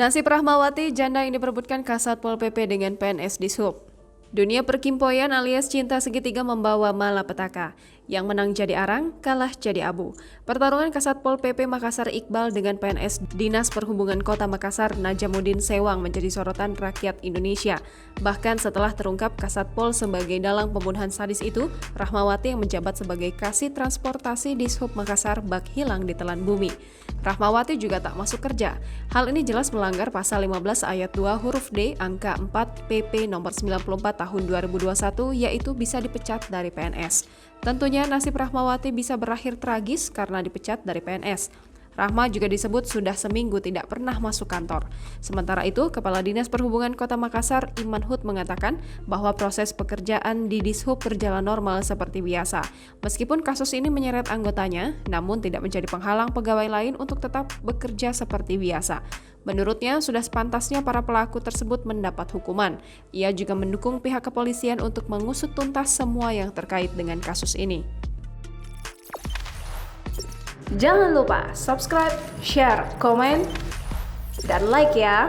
Nasib Rahmawati, janda yang diperebutkan Kasat Pol PP dengan PNS Dishub. Dunia perkimpoian alias cinta segitiga membawa malapetaka. Yang menang jadi arang, kalah jadi abu. Pertarungan Kasat Pol PP Makassar Iqbal dengan PNS Dinas Perhubungan Kota Makassar Najamuddin Sewang menjadi sorotan rakyat Indonesia. Bahkan setelah terungkap Kasat Pol sebagai dalang pembunuhan sadis itu, Rahmawati yang menjabat sebagai Kasih Transportasi Dishub Makassar bak hilang di telan bumi. Rahmawati juga tak masuk kerja. Hal ini jelas melanggar pasal 15 ayat 2 huruf D angka 4 PP nomor 94 tahun 2021 yaitu bisa dipecat dari PNS. Tentunya nasib Rahmawati bisa berakhir tragis karena dipecat dari PNS. Rahma juga disebut sudah seminggu tidak pernah masuk kantor. Sementara itu, Kepala Dinas Perhubungan Kota Makassar, Iman Hud mengatakan bahwa proses pekerjaan di Dishub berjalan normal seperti biasa. Meskipun kasus ini menyeret anggotanya, namun tidak menjadi penghalang pegawai lain untuk tetap bekerja seperti biasa. Menurutnya, sudah sepantasnya para pelaku tersebut mendapat hukuman. Ia juga mendukung pihak kepolisian untuk mengusut tuntas semua yang terkait dengan kasus ini. Jangan lupa subscribe, share, komen, dan like ya!